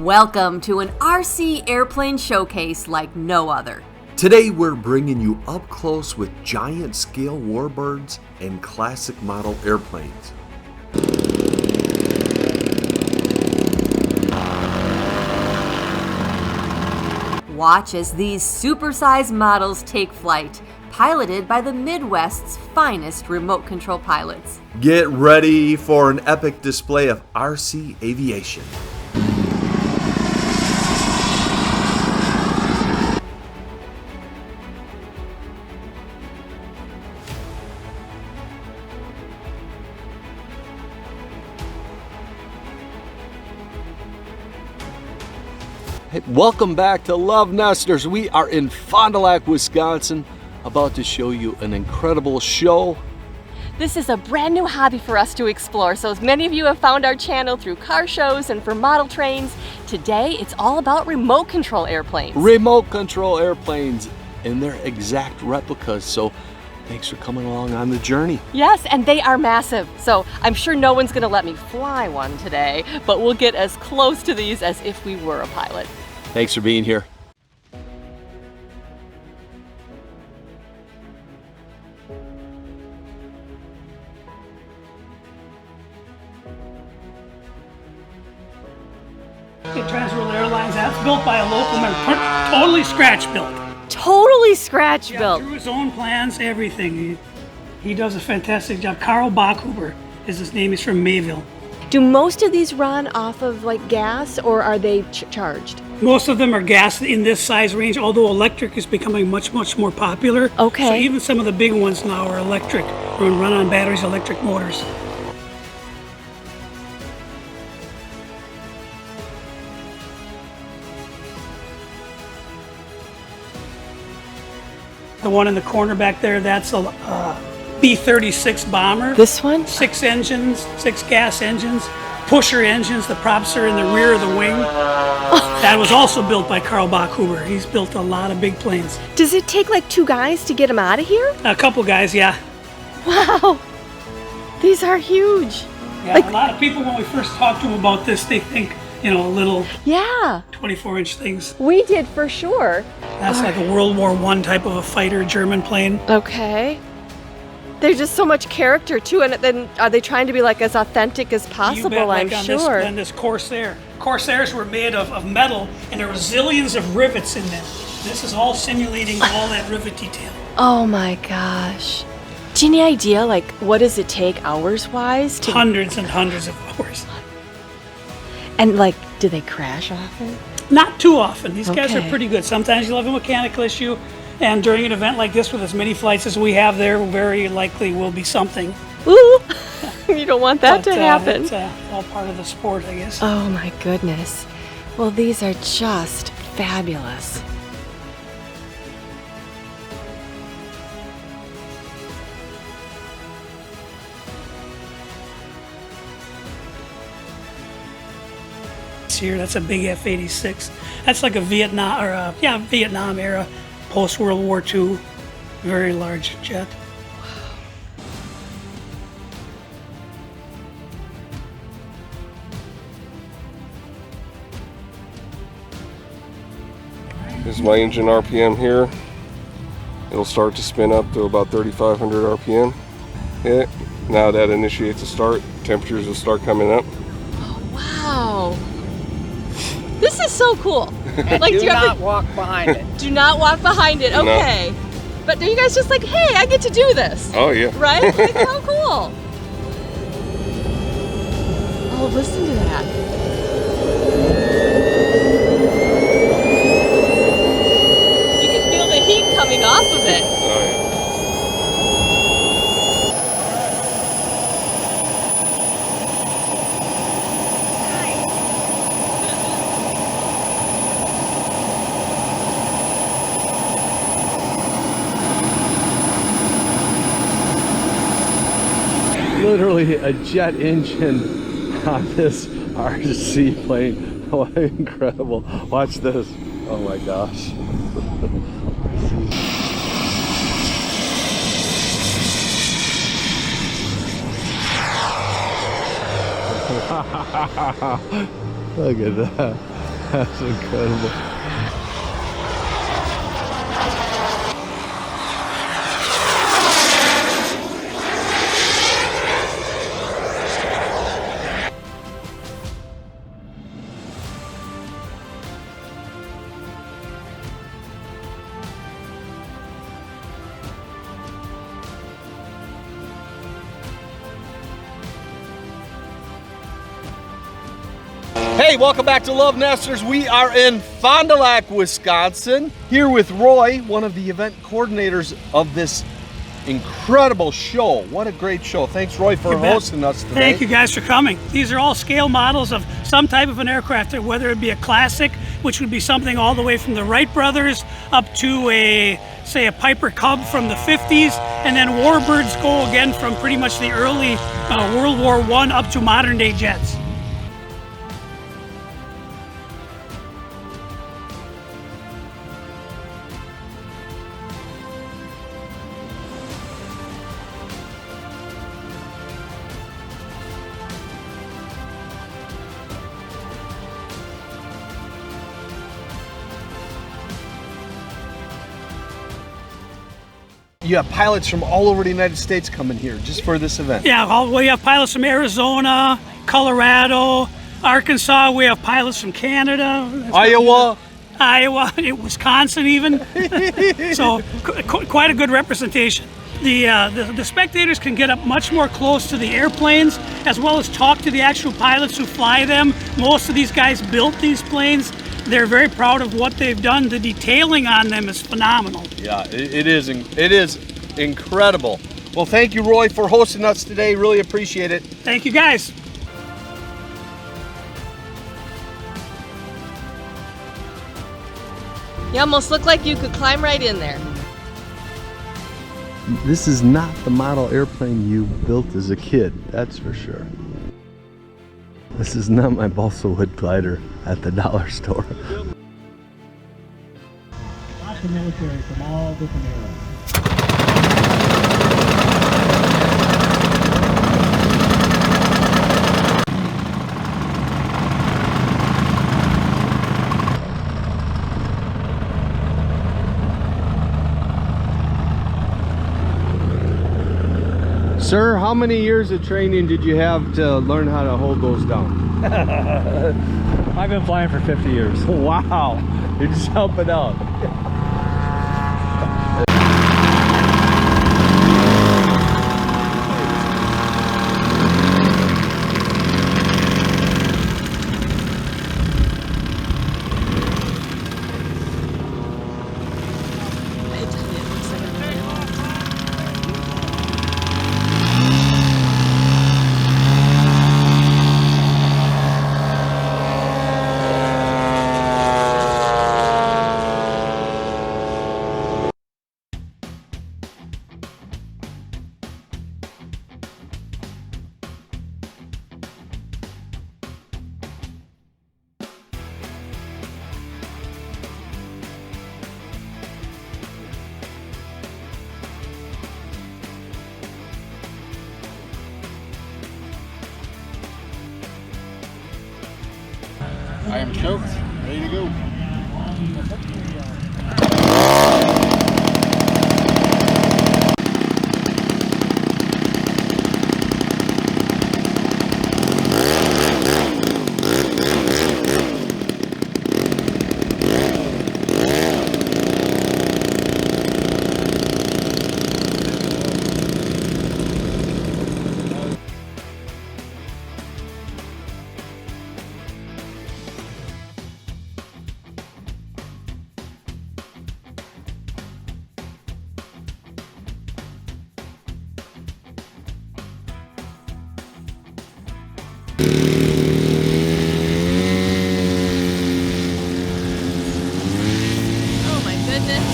Welcome to an RC airplane showcase like no other. Today we're bringing you up close with giant scale warbirds and classic model airplanes. Watch as these supersized models take flight, piloted by the Midwest's finest remote control pilots. Get ready for an epic display of RC aviation. Hey, welcome back to LoveNesters. We are in Fond du Lac, Wisconsin, about to show you an incredible show. This is a brand new hobby for us to explore, so as many of you have found our channel through car shows and for model trains, today it's all about remote control airplanes. Remote control airplanes and their exact replicas, so thanks for coming along on the journey. Yes, and they are massive, so I'm sure no one's gonna let me fly one today, but we'll get as close to these as if we were a pilot. Thanks for being here. Transworld Airlines, that's built by a local member, totally scratch built. Totally scratch built. Through his own plans, everything. He does a fantastic job. Carl Bachhuber is his name. He's from Mayville. Do most of these run off of like gas, or are they charged? Most of them are gas in this size range, although electric is becoming much more popular. Okay. So even some of the big ones now are electric, or run on batteries, electric motors. The one in the corner back there, that's a B-36 bomber. This one? 6 engines, 6 gas engines, pusher engines. The props are in the rear of the wing. That was also built by Carl Bachhuber. He's built a lot of big planes. Does it take like 2 guys to get them out of here? A couple guys, yeah. Wow, these are huge. Yeah, a lot of people, when we first talk to them about this, they think, you know, little 24-inch things. We did for sure. That's like a World War I type of a fighter, German plane. Okay. There's just so much character too, and then are they trying to be like as authentic as possible? You bet, like I'm on sure. On this Corsair. Corsairs were made of metal, and there were zillions of rivets in them. This is all simulating all that rivet detail. Oh my gosh. Do you have any idea, like, what does it take hours-wise? Hundreds and hundreds of hours. And like, do they crash often? Not too often. These guys are Okay. pretty good. Sometimes you'll have a mechanical issue, and during an event like this with as many flights as we have, there very likely will be something. Ooh, you don't want that But, to happen. It's all part of the sport, I guess. Oh my goodness. Well, these are just fabulous. Here, that's a big F-86. That's like a Vietnam era, post World War II, very large jet. This is my engine RPM here. It'll start to spin up to about 3,500 RPM. Yeah, now that initiates a start, temperatures will start coming up. Wow. This is so cool. Like, Do not walk behind it. Do not walk behind it. Okay. No. But are you guys just like, hey, I get to do this? Oh yeah. Right? Like, how cool. Oh, listen to that. You can feel the heat coming off of it. Oh yeah. Literally a jet engine on this RC plane. Oh, incredible. Watch this. Oh my gosh. Look at that. That's incredible. Hey, welcome back to LoveNesters. We are in Fond du Lac, Wisconsin, here with Roy, one of the event coordinators of this incredible show. What a great show. Thanks, Roy, for hosting us today. Thank you guys for coming. These are all scale models of some type of an aircraft, whether it be a classic, which would be something all the way from the Wright brothers up to say a Piper Cub from the 50s, and then Warbirds go again from pretty much the early World War I up to modern day jets. You have pilots from all over the United States coming here just for this event. Yeah, we have pilots from Arizona, Colorado, Arkansas. We have pilots from Canada, Iowa, Wisconsin even. So quite a good representation. The spectators can get up much more close to the airplanes, as well as talk to the actual pilots who fly them. Most of these guys built these planes. They're very proud of what they've done. The detailing on them is phenomenal. Yeah, it is incredible. Well, thank you, Roy, for hosting us today. Really appreciate it. Thank you, guys. You almost look like you could climb right in there. This is not the model airplane you built as a kid, that's for sure. This is not my balsa wood glider at the dollar store. Lots of military from all different eras. Sir, how many years of training did you have to learn how to hold those down? I've been flying for 50 years. Wow, you're just helping out. I am choked, ready to go. Oh my goodness.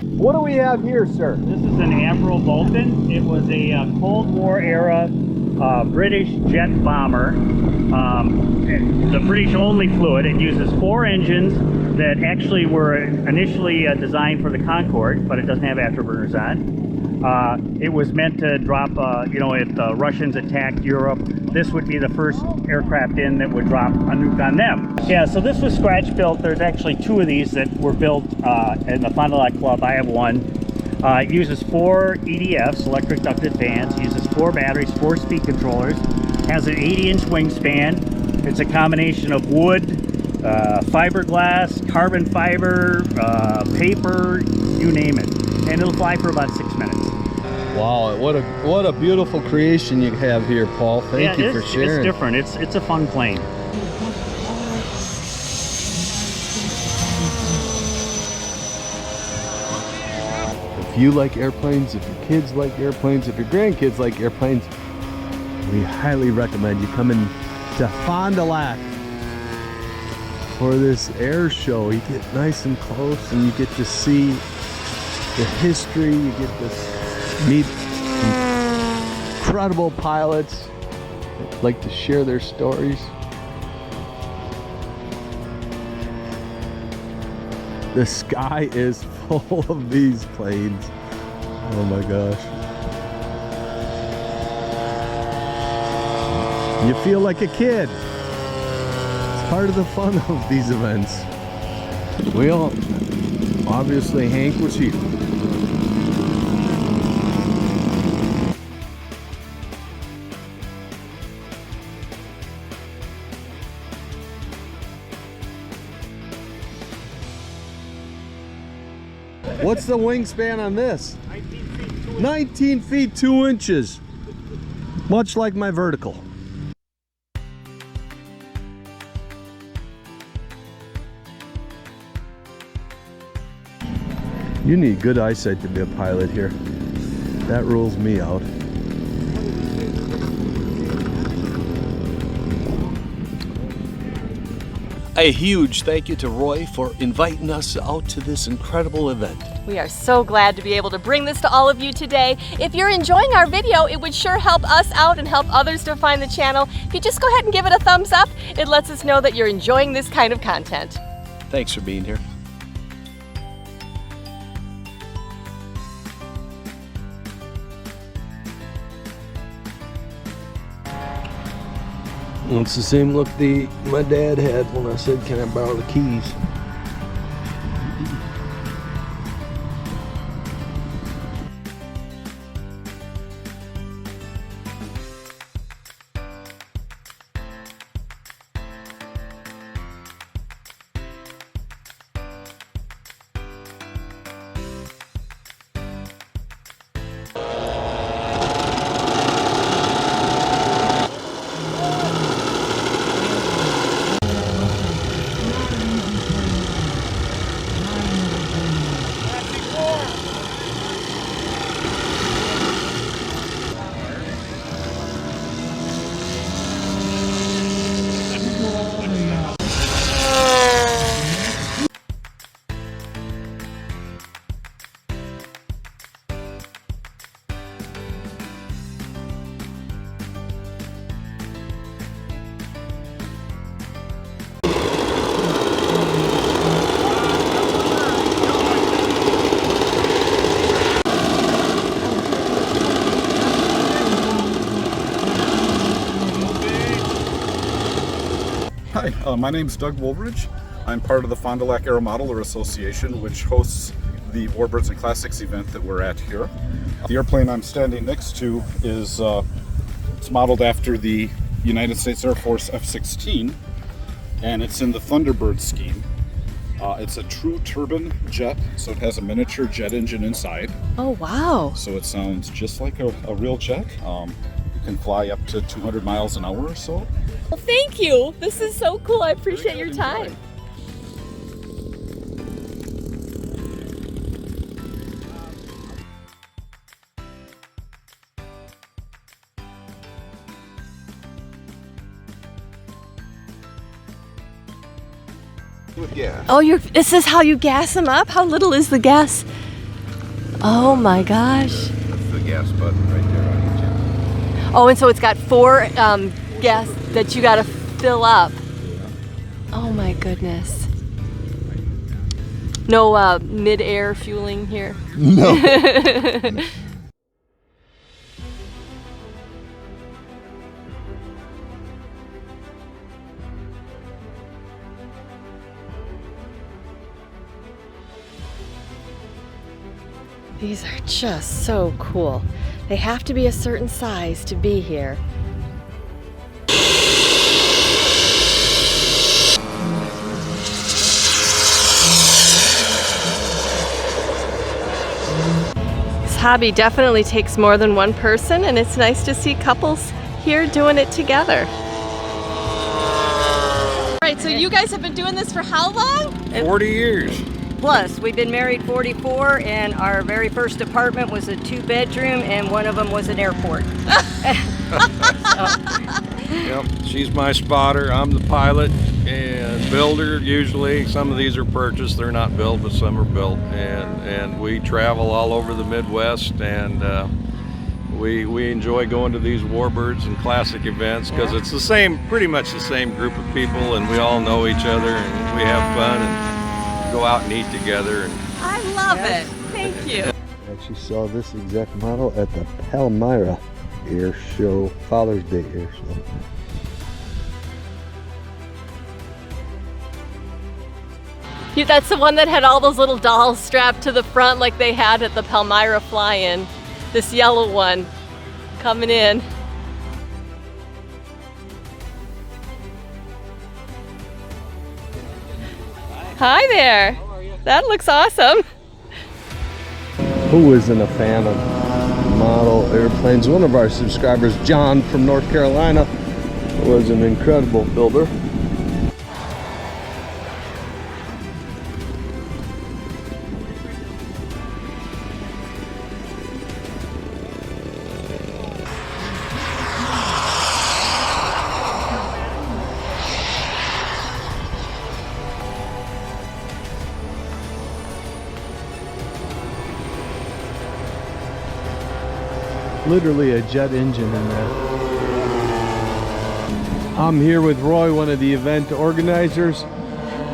What do we have here, sir? This is an Avro Vulcan. It was a Cold War era British jet bomber. The British only flew it. It uses 4 engines that actually were initially designed for the Concorde, but it doesn't have afterburners on. It was meant to drop, you know, if the Russians attacked Europe, this would be the first aircraft in that would drop a nuke on them. Yeah, so this was scratch built. There's actually 2 of these that were built in the Fond du Lac Club. I have one. It uses 4 EDFs, electric ducted fans, uses 4 batteries, 4 speed controllers, has an 80-inch wingspan. It's a combination of wood, fiberglass, carbon fiber, paper, you name it. And it'll fly for about 6 minutes. Wow, what a beautiful creation you have here, Paul. Thank you for sharing. It's different. It's a fun plane. If you like airplanes, if your kids like airplanes, if your grandkids like airplanes, we highly recommend you come in to Fond du Lac for this air show. You get nice and close and you get to see the history, you get to meet incredible pilots that like to share their stories. The sky is full of these planes. Oh my gosh. You feel like a kid. It's part of the fun of these events. Well, obviously Hank was here. What's the wingspan on this? 19 feet 2 inches. Much like my vertical. You need good eyesight to be a pilot here. That rules me out. A huge thank you to Roy for inviting us out to this incredible event. We are so glad to be able to bring this to all of you today. If you're enjoying our video, it would sure help us out and help others to find the channel. If you just go ahead and give it a thumbs up, it lets us know that you're enjoying this kind of content. Thanks for being here. It's the same look my dad had when I said, "Can I borrow the keys?" Hi, my name is Doug Woolbridge. I'm part of the Fond du Lac Aero Modeler Association, which hosts the WarBirds and Classics event that we're at here. The airplane I'm standing next to is it's modeled after the United States Air Force F-16, and it's in the Thunderbird scheme. It's a true turbine jet, so it has a miniature jet engine inside. Oh, wow. So it sounds just like a real jet. It can fly up to 200 miles an hour or so. Well, thank you. This is so cool. I appreciate your time. With gas. Oh, this is how you gas them up? How little is the gas? Oh my gosh. That's the gas button right there on each end. Oh, and so it's got 4 gas that you got to fill up. Oh my goodness. No mid-air fueling here? No. These are just so cool. They have to be a certain size to be here. This hobby definitely takes more than one person, and it's nice to see couples here doing it together. All right, so you guys have been doing this for how long? 40 years. Plus, we've been married 44, and our very first apartment was a 2-bedroom, and one of them was an airport. Yep, she's my spotter. I'm the pilot and builder usually. Some of these are purchased, they're not built, but some are built. And we travel all over the Midwest, and we enjoy going to these WarBirds and Classic events because it's the same, pretty much the same group of people, and we all know each other, and we have fun and go out and eat together. And I love it. Thank you. I actually saw this exact model at the Palmyra Air Show, Father's Day Air Show. That's the one that had all those little dolls strapped to the front like they had at the Palmyra fly-in. This yellow one coming in. Hi there. How are you? That looks awesome. Who isn't a fan of model airplanes? One of our subscribers, John from North Carolina, was an incredible builder. Literally a jet engine in there. I'm here with Roy, one of the event organizers.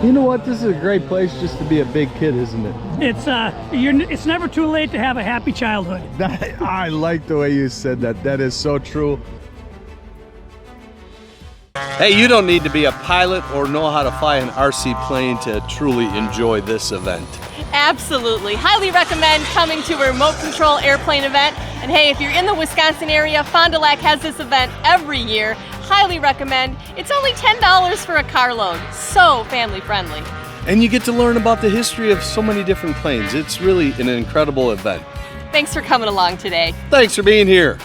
You know what? This is a great place just to be a big kid, isn't it? It's never too late to have a happy childhood. I like the way you said that. That is so true. Hey, you don't need to be a pilot or know how to fly an RC plane to truly enjoy this event. Absolutely. Highly recommend coming to a remote control airplane event. And hey, if you're in the Wisconsin area, Fond du Lac has this event every year. Highly recommend. It's only $10 for a carload. So family friendly. And you get to learn about the history of so many different planes. It's really an incredible event. Thanks for coming along today. Thanks for being here.